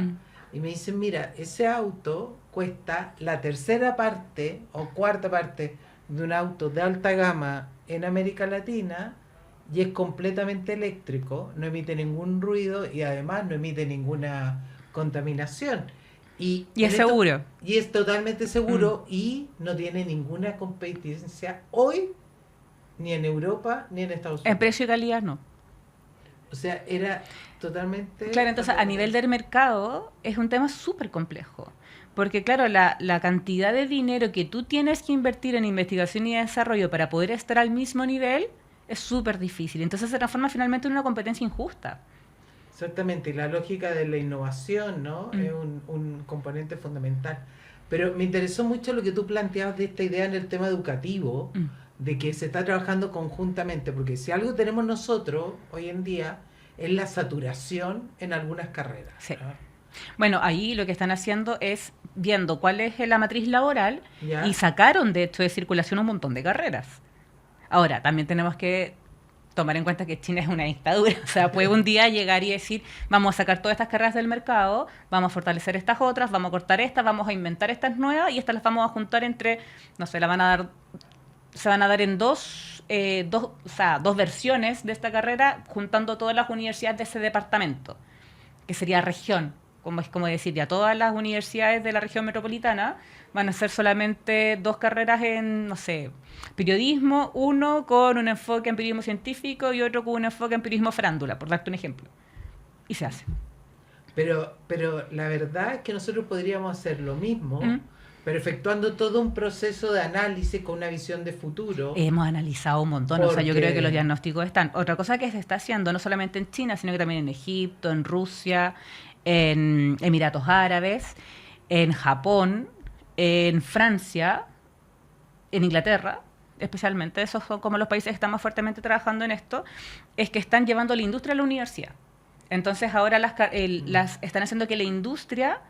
y me dicen, mira, ese auto cuesta la tercera parte o cuarta parte de un auto de alta gama en América Latina y es completamente eléctrico, no emite ningún ruido y además no emite ninguna contaminación. Y es seguro. Y es totalmente seguro y no tiene ninguna competencia hoy, ni en Europa, ni en Estados Unidos. En precio y calidad no. O sea, era totalmente... Claro, entonces a nivel del mercado es un tema súper complejo. Porque claro, la cantidad de dinero que tú tienes que invertir en investigación y desarrollo para poder estar al mismo nivel es súper difícil. Entonces se transforma finalmente en una competencia injusta. Exactamente, y la lógica de la innovación, ¿no? Es un componente fundamental. Pero me interesó mucho lo que tú planteabas de esta idea en el tema educativo, de que se está trabajando conjuntamente, porque si algo tenemos nosotros hoy en día es la saturación en algunas carreras. Sí. ¿No? Bueno, ahí lo que están haciendo es viendo cuál es la matriz laboral ¿Ya? y sacaron de hecho de circulación un montón de carreras. Ahora, también tenemos que tomar en cuenta que China es una dictadura, o sea, puede un día llegar y decir, vamos a sacar todas estas carreras del mercado, vamos a fortalecer estas otras, vamos a cortar estas, vamos a inventar estas nuevas y estas las vamos a juntar entre, no sé, se van a dar en dos versiones de esta carrera, juntando todas las universidades de ese departamento, que sería región, como es como decir, ya todas las universidades de la región metropolitana van a ser solamente 2 carreras en, no sé, periodismo, uno con un enfoque en periodismo científico y otro con un enfoque en periodismo farándula, por darte un ejemplo. Y se hace. Pero la verdad es que nosotros podríamos hacer lo mismo, pero efectuando todo un proceso de análisis con una visión de futuro. Hemos analizado un montón, o sea, yo creo que los diagnósticos están. Otra cosa que se está haciendo, no solamente en China, sino que también en Egipto, en Rusia, en Emiratos Árabes, en Japón, en Francia, en Inglaterra, especialmente, esos son como los países que están más fuertemente trabajando en esto, es que están llevando la industria a la universidad. Entonces ahora las están haciendo que la industria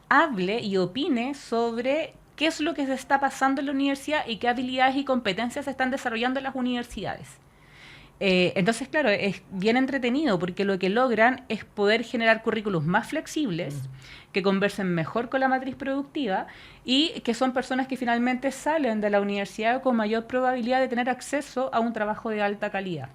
hable y opine sobre qué es lo que se está pasando en la universidad y qué habilidades y competencias se están desarrollando en las universidades. Entonces, claro, es bien entretenido porque lo que logran es poder generar currículos más flexibles, que conversen mejor con la matriz productiva y que son personas que finalmente salen de la universidad con mayor probabilidad de tener acceso a un trabajo de alta calidad.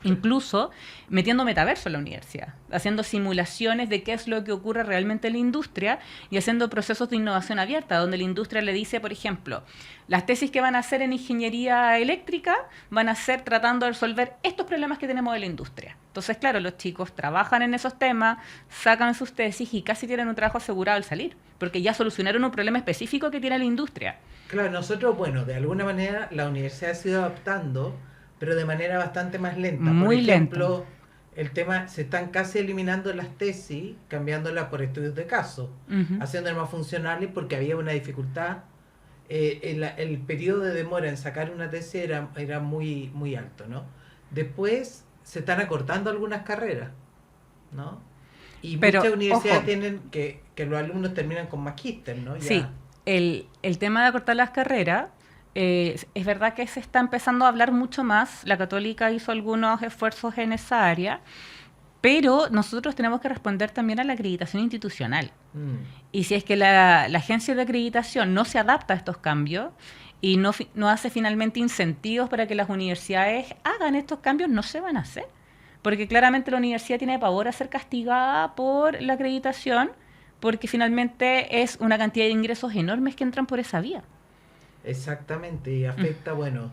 Incluso metiendo metaverso en la universidad, haciendo simulaciones de qué es lo que ocurre realmente en la industria y haciendo procesos de innovación abierta, donde la industria le dice, por ejemplo, las tesis que van a hacer en ingeniería eléctrica van a ser tratando de resolver estos problemas que tenemos de la industria. Entonces, claro, los chicos trabajan en esos temas, sacan sus tesis y casi tienen un trabajo asegurado al salir, porque ya solucionaron un problema específico que tiene la industria. Claro, nosotros, bueno, de alguna manera la universidad se ha ido adaptando, pero de manera bastante más lenta. Muy por ejemplo, lenta. El tema, se están casi eliminando las tesis, cambiándolas por estudios de caso, haciéndolas más funcionales porque había una dificultad. El periodo de demora en sacar una tesis era muy, muy alto, ¿no? Después se están acortando algunas carreras, ¿no? Y pero, muchas universidades ojo, tienen que los alumnos terminan con magíster, ¿no? Ya. Sí, el tema de acortar las carreras, es verdad que se está empezando a hablar mucho más. La Católica hizo algunos esfuerzos en esa área, pero nosotros tenemos que responder también a la acreditación institucional. Y si es que la agencia de acreditación no se adapta a estos cambios y no hace finalmente incentivos para que las universidades hagan estos cambios, no se van a hacer. Porque claramente la universidad tiene pavor a ser castigada por la acreditación, porque finalmente es una cantidad de ingresos enormes que entran por esa vía. Exactamente, y afecta, bueno,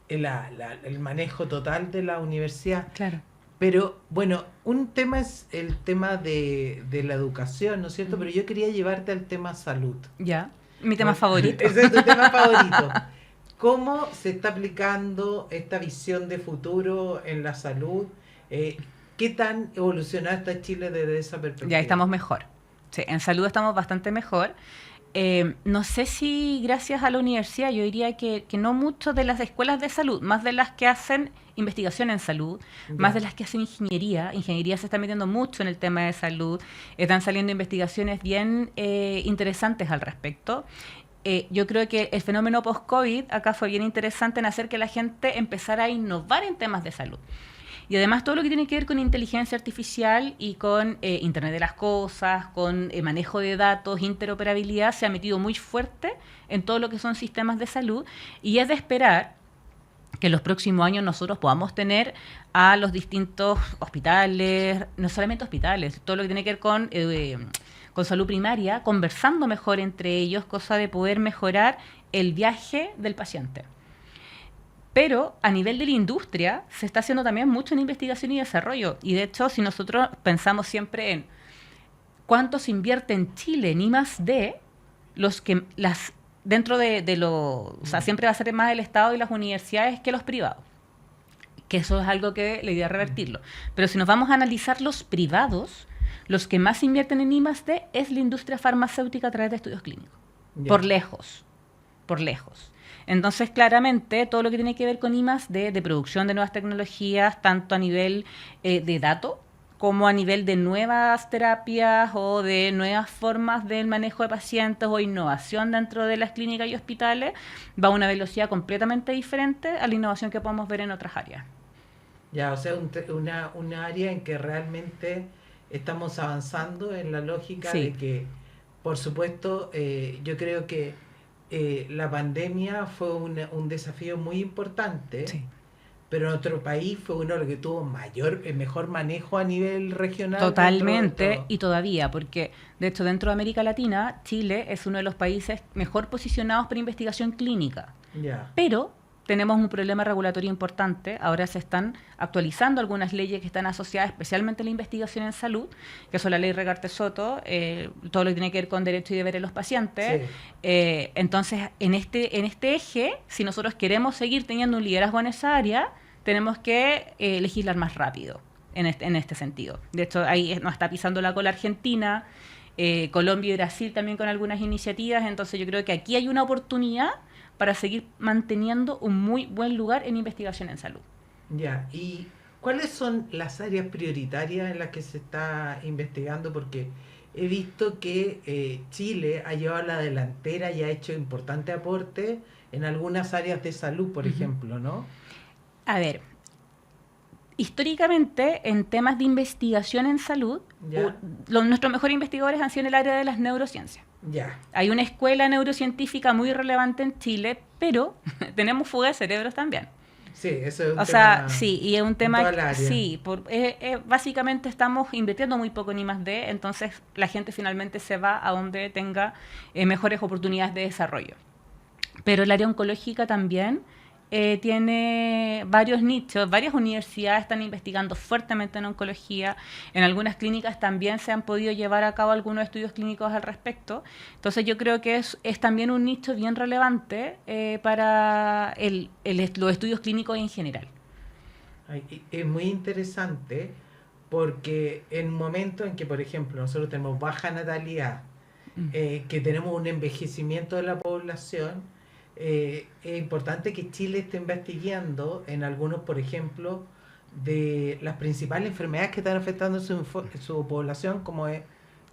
el manejo total de la universidad. Claro. Pero bueno, un tema es el tema de la educación, ¿no es cierto? Pero yo quería llevarte al tema salud. Ya, mi tema favorito. Ese es tu tema favorito. ¿Cómo se está aplicando esta visión de futuro en la salud? ¿Qué tan evolucionado está Chile desde esa perspectiva? Ya estamos mejor. Sí, en salud estamos bastante mejor. No sé si gracias a la universidad, yo diría que no mucho de las escuelas de salud, más de las que hacen investigación en salud, más de las que hacen ingeniería. Ingeniería se está metiendo mucho en el tema de salud, están saliendo investigaciones bien interesantes al respecto. Yo creo que el fenómeno post-COVID acá fue bien interesante en hacer que la gente empezara a innovar en temas de salud. Y además todo lo que tiene que ver con inteligencia artificial y con Internet de las Cosas, con manejo de datos, interoperabilidad, se ha metido muy fuerte en todo lo que son sistemas de salud, y es de esperar que en los próximos años nosotros podamos tener a los distintos hospitales, no solamente hospitales, todo lo que tiene que ver con salud primaria, conversando mejor entre ellos, cosa de poder mejorar el viaje del paciente. Pero a nivel de la industria se está haciendo también mucho en investigación y desarrollo. Y de hecho, si nosotros pensamos siempre en cuánto se invierte en Chile en I+D, dentro de lo... O sea, siempre va a ser más el Estado y las universidades que los privados. Que eso es algo que la idea es revertirlo. Pero si nos vamos a analizar los privados, los que más invierten en I+D es la industria farmacéutica a través de estudios clínicos. Yeah. Por lejos. Entonces, claramente, todo lo que tiene que ver con I+D, de producción de nuevas tecnologías, tanto a nivel de datos, como a nivel de nuevas terapias o de nuevas formas del manejo de pacientes o innovación dentro de las clínicas y hospitales, va a una velocidad completamente diferente a la innovación que podemos ver en otras áreas. Ya, o sea, una área en que realmente estamos avanzando en la lógica de que, por supuesto, yo creo que la pandemia fue un desafío muy importante, pero en nuestro país fue uno de los que tuvo mejor manejo a nivel regional. Totalmente, y todavía, porque de hecho dentro de América Latina, Chile es uno de los países mejor posicionados para investigación clínica. Yeah. Pero tenemos un problema regulatorio importante. Ahora se están actualizando algunas leyes que están asociadas especialmente a la investigación en salud, que son la ley Regarte-Soto, todo lo que tiene que ver con derechos y deberes de los pacientes. Sí. Entonces, en este eje, si nosotros queremos seguir teniendo un liderazgo en esa área, tenemos que legislar más rápido en este sentido. De hecho, ahí nos está pisando la cola Argentina, Colombia y Brasil también con algunas iniciativas. Entonces, yo creo que aquí hay una oportunidad para seguir manteniendo un muy buen lugar en investigación en salud. Ya, ¿y cuáles son las áreas prioritarias en las que se está investigando? Porque he visto que Chile ha llevado la delantera y ha hecho importante aporte en algunas áreas de salud, por ejemplo, ¿no? A ver, históricamente en temas de investigación en salud, nuestros mejores investigadores han sido en el área de las neurociencias. Ya. Hay una escuela neurocientífica muy relevante en Chile, pero tenemos fuga de cerebros también. Sí, eso es un tema. O sea, sí, y es un tema que sí, básicamente estamos invirtiendo muy poco en I+D, entonces la gente finalmente se va a donde tenga mejores oportunidades de desarrollo. Pero el área oncológica también tiene varios nichos, varias universidades están investigando fuertemente en oncología, en algunas clínicas también se han podido llevar a cabo algunos estudios clínicos al respecto. Entonces yo creo que es también un nicho bien relevante para los estudios clínicos en general. Es muy interesante porque en momentos en que, por ejemplo, nosotros tenemos baja natalidad, que tenemos un envejecimiento de la población, es importante que Chile esté investigando en algunos, por ejemplo, de las principales enfermedades que están afectando su población, como es,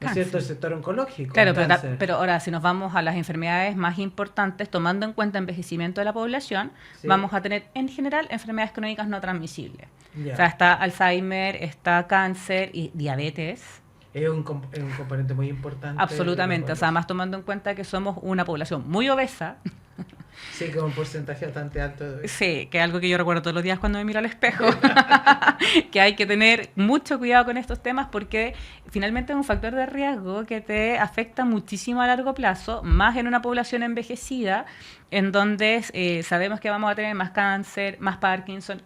¿no es cierto?, el sector oncológico. Claro, pero ahora si nos vamos a las enfermedades más importantes, tomando en cuenta el envejecimiento de la población, vamos a tener en general enfermedades crónicas no transmisibles. O sea, está Alzheimer, está cáncer y diabetes. Es un componente muy importante. Absolutamente, o sea, más tomando en cuenta que somos una población muy obesa, Sí, con un porcentaje bastante alto. Sí, que es algo que yo recuerdo todos los días cuando me miro al espejo, que hay que tener mucho cuidado con estos temas porque finalmente es un factor de riesgo que te afecta muchísimo a largo plazo, más en una población envejecida, en donde sabemos que vamos a tener más cáncer, más Parkinson,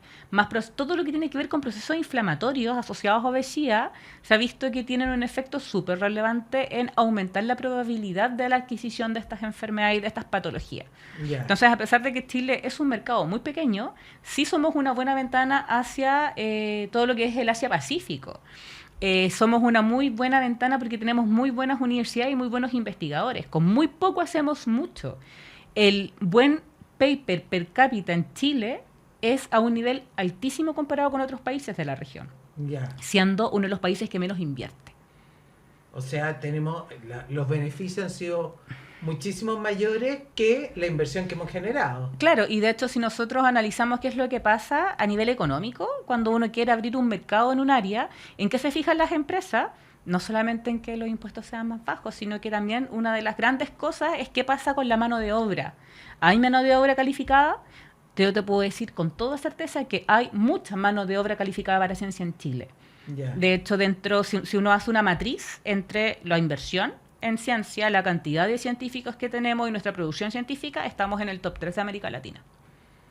todo lo que tiene que ver con procesos inflamatorios asociados a obesidad, se ha visto que tienen un efecto súper relevante en aumentar la probabilidad de la adquisición de estas enfermedades y de estas patologías. Yeah. Entonces, a pesar de que Chile es un mercado muy pequeño, sí somos una buena ventana hacia todo lo que es el Asia-Pacífico. Somos una muy buena ventana porque tenemos muy buenas universidades y muy buenos investigadores. Con muy poco hacemos mucho. El buen paper per cápita en Chile es a un nivel altísimo comparado con otros países de la región, siendo uno de los países que menos invierte. O sea, los beneficios han sido muchísimo mayores que la inversión que hemos generado. Claro, y de hecho si nosotros analizamos qué es lo que pasa a nivel económico, cuando uno quiere abrir un mercado en un área, ¿en qué se fijan las empresas? No solamente en que los impuestos sean más bajos, sino que también una de las grandes cosas es qué pasa con la mano de obra. ¿Hay mano de obra calificada? Yo te puedo decir con toda certeza que hay mucha mano de obra calificada para ciencia en Chile. Yeah. De hecho, si uno hace una matriz entre la inversión en ciencia, la cantidad de científicos que tenemos y nuestra producción científica, estamos en el top 3 de América Latina.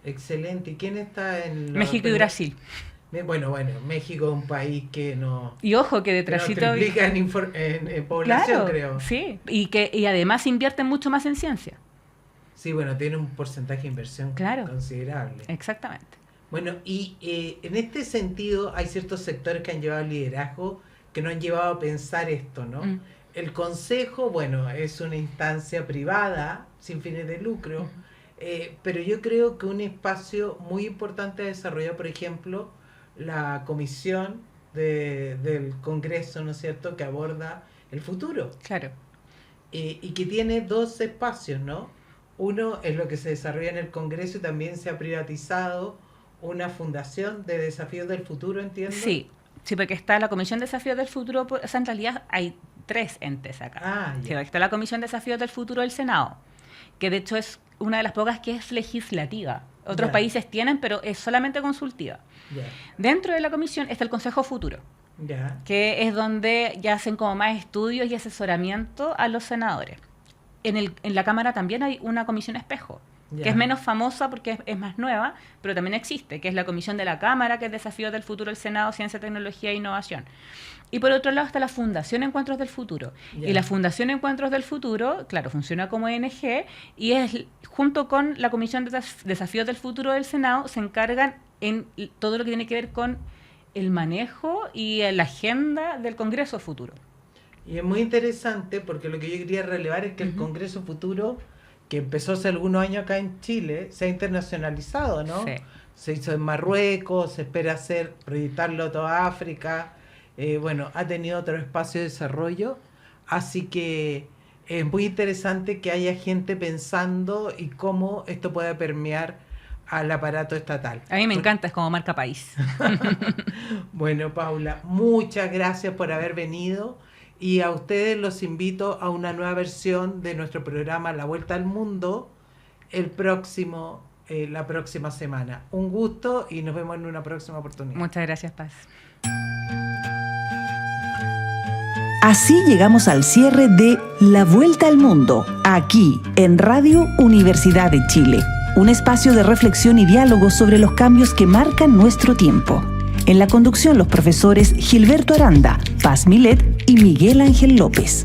Excelente. ¿Y quién está en México y Brasil. Bueno, México es un país que no... Y ojo, que detrásito... No triplica en población, claro, creo. Sí, y además invierten mucho más en ciencia. Sí, bueno, tiene un porcentaje de inversión considerable. Exactamente. Bueno, y en este sentido hay ciertos sectores que han llevado liderazgo que nos han llevado a pensar esto, ¿no? El consejo, bueno, es una instancia privada, sin fines de lucro, pero yo creo que un espacio muy importante a desarrollar, por ejemplo, la comisión del Congreso, ¿no es cierto?, que aborda el futuro. Claro. Y que tiene dos espacios, ¿no? Uno es lo que se desarrolla en el Congreso y también se ha privatizado una fundación de desafíos del futuro, ¿entiendes? Sí, porque está la Comisión de Desafíos del Futuro, o sea, en realidad hay 3 entes acá. Sí, está la Comisión de Desafíos del Futuro del Senado, que de hecho es una de las pocas que es legislativa. Otros países tienen, pero es solamente consultiva. Dentro de la comisión está el Consejo Futuro, que es donde ya hacen como más estudios y asesoramiento a los senadores. En la Cámara también hay una comisión espejo, que es menos famosa porque es más nueva, pero también existe, que es la comisión de la Cámara, que es Desafíos del Futuro del Senado, Ciencia, Tecnología e Innovación. Y por otro lado está la Fundación Encuentros del Futuro. Y la Fundación Encuentros del Futuro, claro, funciona como ONG y es junto con la Comisión de Desafíos del Futuro del Senado, se encargan en todo lo que tiene que ver con el manejo y la agenda del Congreso Futuro. Y es muy interesante porque lo que yo quería relevar es que el Congreso Futuro, que empezó hace algunos años acá en Chile, se ha internacionalizado, ¿no? Sí. Se hizo en Marruecos, se espera proyectarlo a toda África, ha tenido otro espacio de desarrollo, así que es muy interesante que haya gente pensando y cómo esto puede permear al aparato estatal. A mí me encanta, es como marca país. Bueno, Paula, muchas gracias por haber venido. Y a ustedes los invito a una nueva versión de nuestro programa La Vuelta al Mundo la próxima semana. Un gusto y nos vemos en una próxima oportunidad. Muchas gracias, Paz. Así llegamos al cierre de La Vuelta al Mundo, aquí en Radio Universidad de Chile. Un espacio de reflexión y diálogo sobre los cambios que marcan nuestro tiempo. En la conducción, los profesores Gilberto Aranda, Paz Milet y Miguel Ángel López.